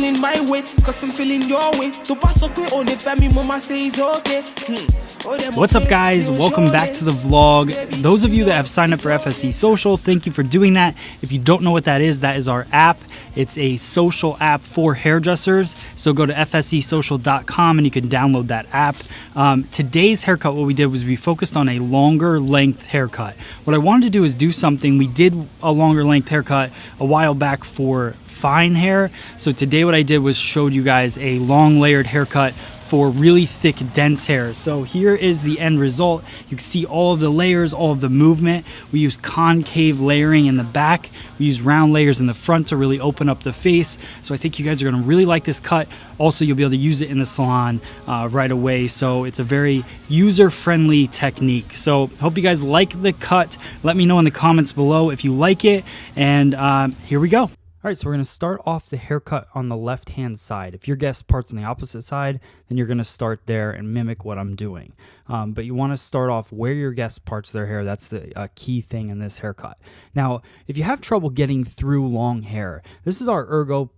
feeling my way, cause I'm feeling your way. To pass up on the family, mama says okay. What's up, guys? Welcome back to the vlog. Those of you that have signed up for FSC Social, thank you for doing that. If you don't know what that is our app. It's a social app for hairdressers. So go to fscsocial.com and you can download that app. Today's haircut, what we did was we focused on a longer length haircut. What I wanted to do is do something. We did a longer length haircut a while back for fine hair. So today what I did was showed you guys a long layered haircut for really thick, dense hair. So here is the end result. You can see all of the layers, all of the movement. We use concave layering in the back. We use round layers in the front to really open up the face. So I think you guys are gonna really like this cut. Also, you'll be able to use it in the salon right away. So it's a very user-friendly technique. So hope you guys like the cut. Let me know in the comments below if you like it. And here we go. All right, so we're going to start off the haircut on the left-hand side. If your guest part's on the opposite side, then you're going to start there and mimic what I'm doing. But you want to start off where your guest parts their hair. That's the key thing in this haircut. Now, if you have trouble getting through long hair, this is our Ergo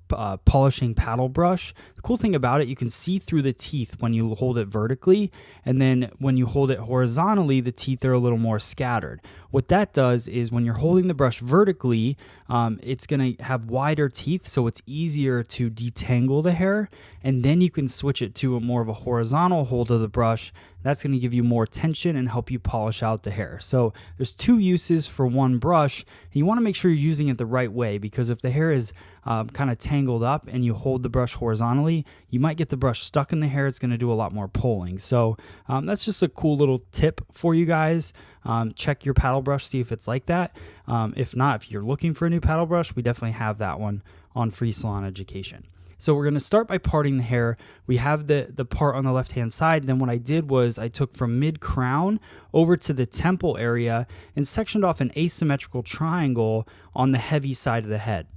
polishing paddle brush. The cool thing about it, you can see through the teeth when you hold it vertically, and then when you hold it horizontally, the teeth are a little more scattered. What that does is when you're holding the brush vertically, it's going to have wider teeth, so it's easier to detangle the hair, and then you can switch it to a more of a horizontal hold of the brush. That's going to give you more tension and help you polish out the hair. So there's two uses for one brush. And you want to make sure you're using it the right way, because if the hair is kind of tangled up and you hold the brush horizontally, you might get the brush stuck in the hair. It's going to do a lot more pulling. So that's just a cool little tip for you guys. Check your paddle brush, see if it's like that. If not, if you're looking for a new paddle brush, we definitely have that one on Free Salon Education. So we're going to start by parting the hair. We have the part on the left-hand side. Then what I did was I took from mid-crown over to the temple area and sectioned off an asymmetrical triangle on the heavy side of the head.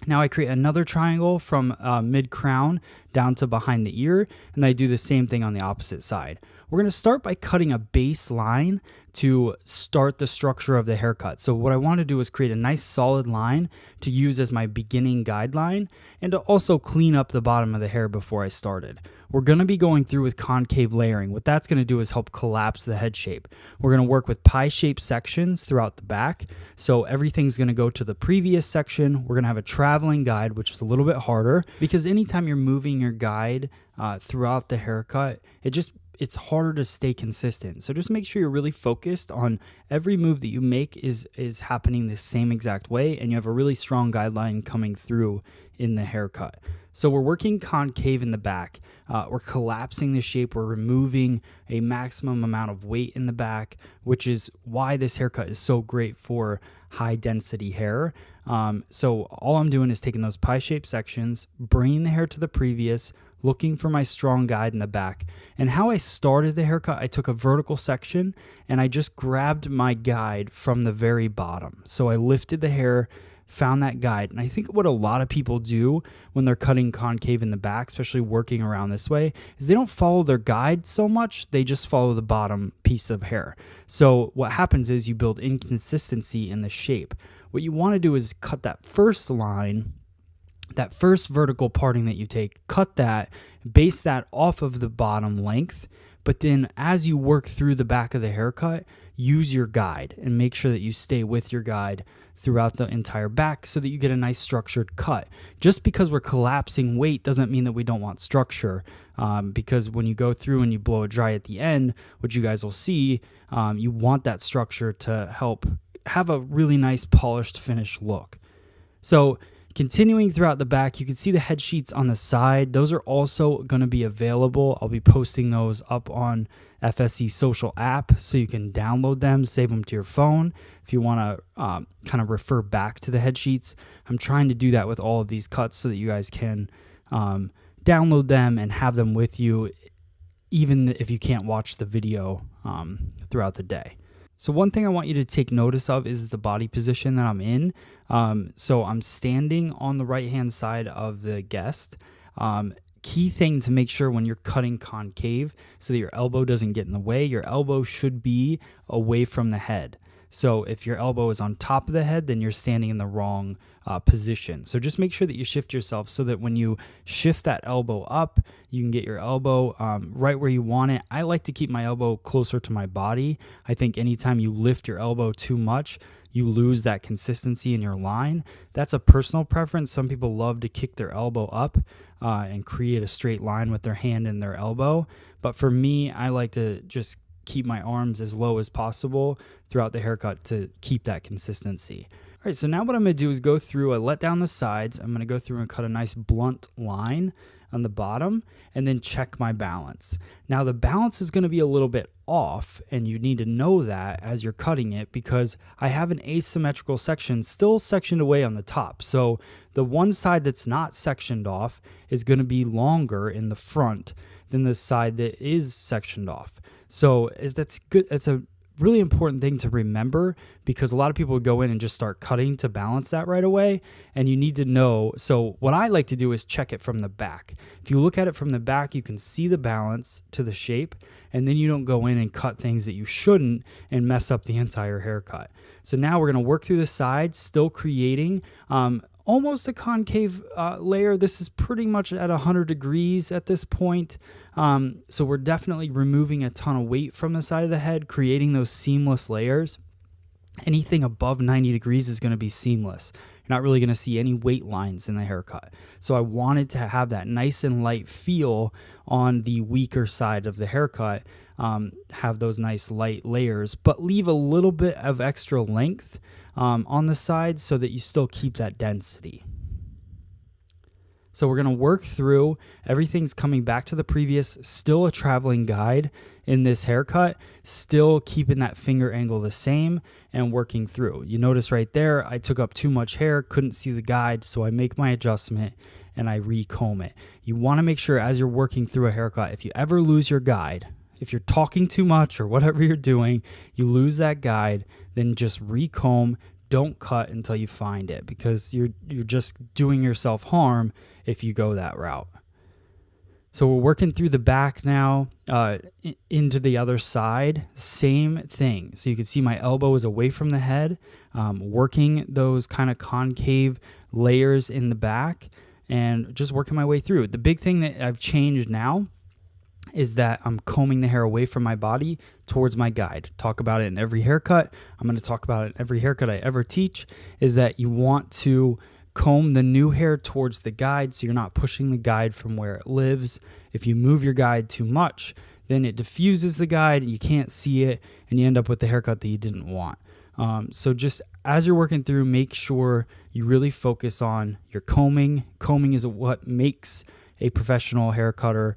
Now I create another triangle from mid-crown down to behind the ear, and I do the same thing on the opposite side. We're going to start by cutting a base line to start the structure of the haircut. So what I want to do is create a nice solid line to use as my beginning guideline and to also clean up the bottom of the hair before I started. We're going to be going through with concave layering. What that's going to do is help collapse the head shape. We're going to work with pie-shaped sections throughout the back. So everything's going to go to the previous section. We're going to have a traveling guide, which is a little bit harder because anytime you're moving your guide throughout the haircut, it's harder to stay consistent. So just make sure you're really focused on every move that you make is happening the same exact way, and you have a really strong guideline coming through in the haircut. So we're working concave in the back. We're collapsing the shape. We're removing a maximum amount of weight in the back, which is why this haircut is so great for high density hair. So all I'm doing is taking those pie-shaped sections, bringing the hair to the previous, looking for my strong guide in the back. And how I started the haircut, I took a vertical section and I just grabbed my guide from the very bottom. So I lifted the hair, found that guide. And I think what a lot of people do when they're cutting concave in the back, especially working around this way, is they don't follow their guide so much. They just follow the bottom piece of hair. So what happens is you build inconsistency in the shape. What you want to do is cut that first line, that first vertical parting that you take, cut that, base that off of the bottom length, but then as you work through the back of the haircut, use your guide and make sure that you stay with your guide throughout the entire back so that you get a nice structured cut. Just because we're collapsing weight doesn't mean that we don't want structure, because when you go through and you blow it dry at the end, which you guys will see, you want that structure to help have a really nice polished finished look. So continuing throughout the back, you can see the head sheets on the side. Those are also going to be available. I'll be posting those up on FSC Social app so you can download them, save them to your phone if you want to kind of refer back to the head sheets. I'm trying to do that with all of these cuts so that you guys can download them and have them with you even if you can't watch the video throughout the day. So one thing I want you to take notice of is the body position that I'm in. So I'm standing on the right-hand side of the guest. Key thing to make sure when you're cutting concave so that your elbow doesn't get in the way, your elbow should be away from the head. So if your elbow is on top of the head, then you're standing in the wrong position. So just make sure that you shift yourself so that when you shift that elbow up, you can get your elbow right where you want it. I like to keep my elbow closer to my body. I think anytime you lift your elbow too much, you lose that consistency in your line. That's a personal preference. Some people love to kick their elbow up and create a straight line with their hand and their elbow. But for me, I like to just keep my arms as low as possible throughout the haircut to keep that consistency. All right, so now what I'm going to do is go through, I let down the sides. I'm going to go through and cut a nice blunt line on the bottom and then check my balance. Now the balance is going to be a little bit off, and you need to know that as you're cutting it because I have an asymmetrical section still sectioned away on the top. So the one side that's not sectioned off is going to be longer in the front than the side that is sectioned off. So that's good. It's a really important thing to remember because a lot of people go in and just start cutting to balance that right away, and you need to know. So what I like to do is check it from the back. If you look at it from the back, you can see the balance to the shape, and then you don't go in and cut things that you shouldn't and mess up the entire haircut. So now we're going to work through the sides, still creating almost a concave layer. This is pretty much at 100 degrees at this point. So we're definitely removing a ton of weight from the side of the head, creating those seamless layers. Anything above 90 degrees is going to be seamless. You're not really going to see any weight lines in the haircut. So I wanted to have that nice and light feel on the weaker side of the haircut, have those nice light layers, but leave a little bit of extra length on the side so that you still keep that density. So we're going to work through, everything's coming back to the previous, still a traveling guide in this haircut, still keeping that finger angle the same and working through. You notice right there, I took up too much hair, couldn't see the guide, so I make my adjustment and I recomb it. You want to make sure as you're working through a haircut, if you ever lose your guide, if you're talking too much or whatever you're doing, you lose that guide, then just recomb. Don't cut until you find it because you're just doing yourself harm if you go that route. So we're working through the back now into the other side. Same thing. So you can see my elbow is away from the head, working those kind of concave layers in the back and just working my way through. The big thing that I've changed now is that I'm combing the hair away from my body towards my guide. Talk about it in every haircut. I'm going to talk about it in every haircut I ever teach, is that you want to comb the new hair towards the guide so you're not pushing the guide from where it lives. If you move your guide too much, then it diffuses the guide, you can't see it, and you end up with the haircut that you didn't want. So just as you're working through, make sure you really focus on your combing. Combing is what makes a professional hair cutter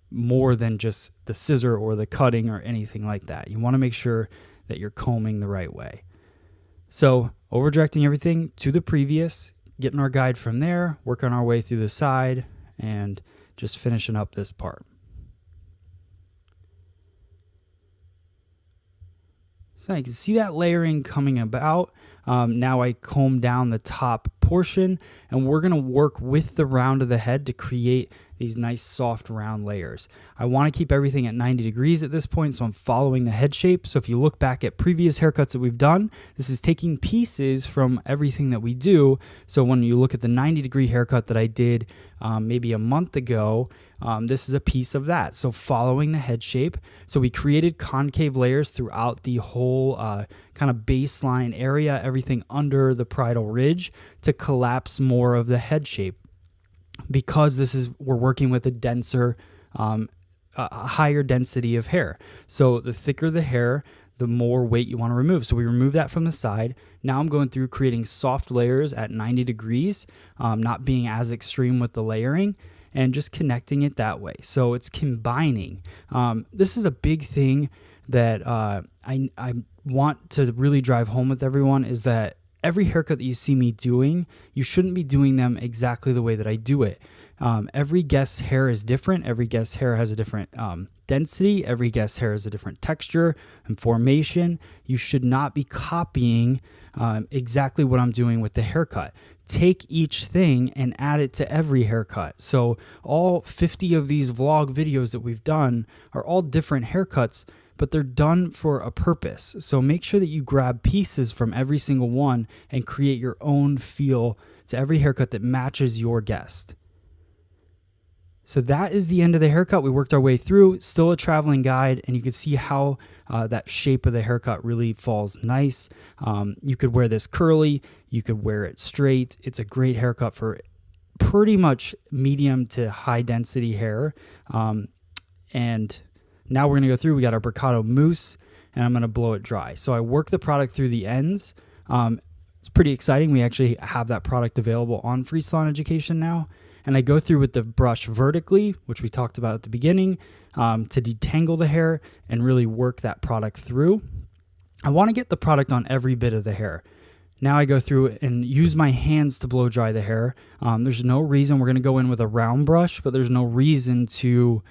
more than just the scissor or the cutting or anything like that. You want to make sure that you're combing the right way. So over directing everything to the previous, getting our guide from there, working our way through the side, and just finishing up this part. So you can see that layering coming about. Now I comb down the top portion, and we're going to work with the round of the head to create these nice soft round layers. I want to keep everything at 90 degrees at this point, so I'm following the head shape. So if you look back at previous haircuts that we've done, this is taking pieces from everything that we do. So when you look at the 90-degree haircut that I did maybe a month ago, this is a piece of that. So following the head shape. So we created concave layers throughout the whole kind of baseline area, everything under the parietal ridge, to collapse more of the head shape. Because we're working with a denser, a higher density of hair. So the thicker the hair, the more weight you want to remove. So we remove that from the side. Now I'm going through creating soft layers at 90 degrees, not being as extreme with the layering, and just connecting it that way. So it's combining. This is a big thing that I want to really drive home with everyone, is that every haircut that you see me doing, you shouldn't be doing them exactly the way that I do it. Every guest's hair is different. Every guest's hair has a different density. Every guest's hair has a different texture and formation. You should not be copying exactly what I'm doing with the haircut. Take each thing and add it to every haircut. So all 50 of these vlog videos that we've done are all different haircuts, but they're done for a purpose. So make sure that you grab pieces from every single one and create your own feel to every haircut that matches your guest. So that is the end of the haircut. We worked our way through, still a traveling guide, and you can see how that shape of the haircut really falls nice. You could wear this curly, you could wear it straight. It's a great haircut for pretty much medium to high density hair. And now we're gonna go through, we got our Bricado mousse, and I'm gonna blow it dry. So I work the product through the ends. It's pretty exciting. We actually have that product available on Free Salon Education now. And I go through with the brush vertically, which we talked about at the beginning, to detangle the hair and really work that product through. I want to get the product on every bit of the hair. Now I go through and use my hands to blow dry the hair. There's no reason, we're going to go in with a round brush, but there's no reason to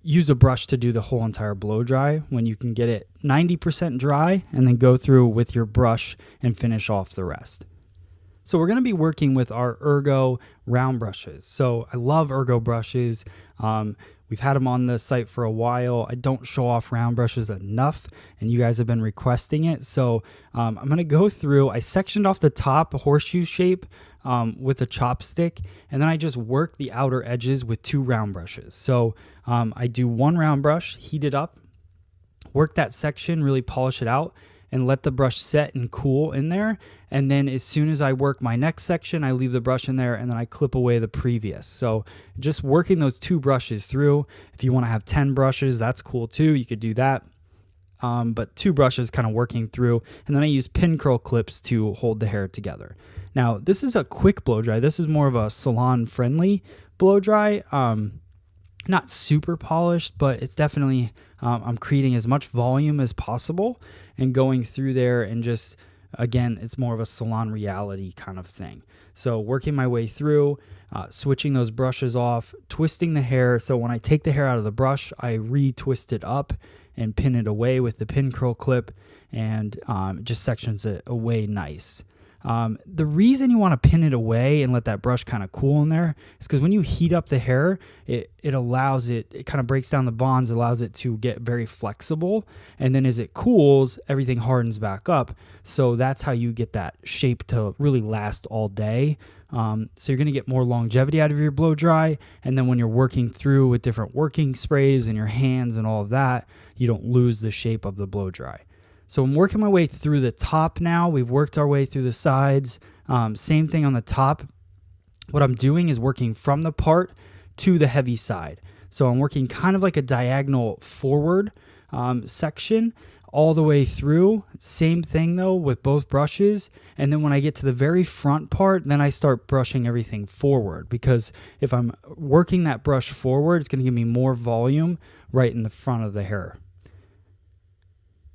use a brush to do the whole entire blow dry when you can get it 90% dry and then go through with your brush and finish off the rest. So we're going to be working with our Ergo round brushes. So I love Ergo brushes. We've had them on the site for a while. I don't show off round brushes enough, and you guys have been requesting it. So I'm going to go through. I sectioned off the top horseshoe shape with a chopstick, and then I just work the outer edges with 2 round brushes. So I do 1 round brush, heat it up, work that section, really polish it out, and let the brush set and cool in there. And then as soon as I work my next section, I leave the brush in there and then I clip away the previous. So just working those 2 brushes through. If you want to have 10 brushes, that's cool too. You could do that. But 2 brushes kind of working through. And then I use pin curl clips to hold the hair together. Now, this is a quick blow dry. This is more of a salon friendly blow dry. Not super polished, but it's definitely, I'm creating as much volume as possible and going through there, and just, again, it's more of a salon reality kind of thing. So working my way through, switching those brushes off, twisting the hair. So when I take the hair out of the brush, I re-twist it up and pin it away with the pin curl clip, and just sections it away nice. The reason you want to pin it away and let that brush kind of cool in there is because when you heat up the hair, it allows it kind of breaks down the bonds, allows it to get very flexible. And then as it cools, everything hardens back up. So that's how you get that shape to really last all day. So you're going to get more longevity out of your blow dry. And then when you're working through with different working sprays in your hands and all of that, you don't lose the shape of the blow dry. So I'm working my way through the top now. We've worked our way through the sides. Same thing on the top. What I'm doing is working from the part to the heavy side. So I'm working kind of like a diagonal forward section all the way through. Same thing though with both brushes. And then when I get to the very front part, then I start brushing everything forward, because if I'm working that brush forward, it's going to give me more volume right in the front of the hair.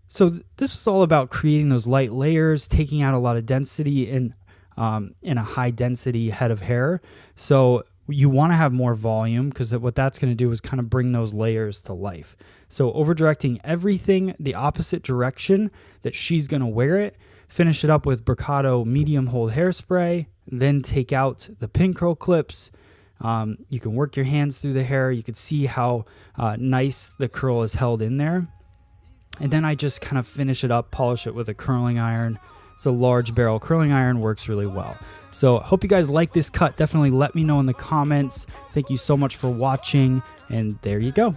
So this was all about creating those light layers, taking out a lot of density in a high density head of hair. So you want to have more volume, because what that's going to do is kind of bring those layers to life. So over directing everything the opposite direction that she's going to wear it, finish it up with Bricado medium hold hairspray, then take out the pin curl clips. You can work your hands through the hair. You can see how nice the curl is held in there. And then I just kind of finish it up, polish it with a curling iron. It's a large barrel curling iron, works really well. So I hope you guys like this cut. Definitely let me know in the comments. Thank you so much for watching, and there you go.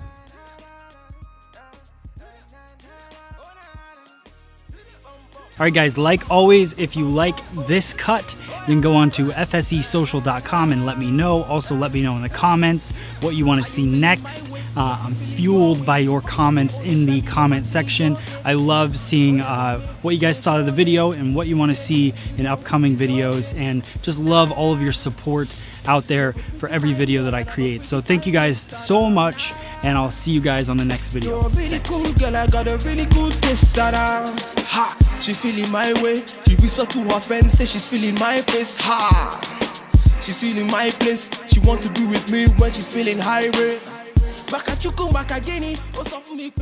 All right, guys, like always, if you like this cut, then go on to fsesocial.com and let me know. Also, let me know in the comments what you want to see next. I'm fueled by your comments in the comment section. I love seeing what you guys thought of the video and what you want to see in upcoming videos, and just love all of your support out there for every video that I create. So thank you guys so much, and I'll see you guys on the next video. You're a really cool girl, I got a really good taste. Ha! She feeling my way. She whisper to her friends, say she's feeling my face. Ha! She's feeling my place. She want to be with me when she's feeling high way. Back at you, come back again. Oh, so for me,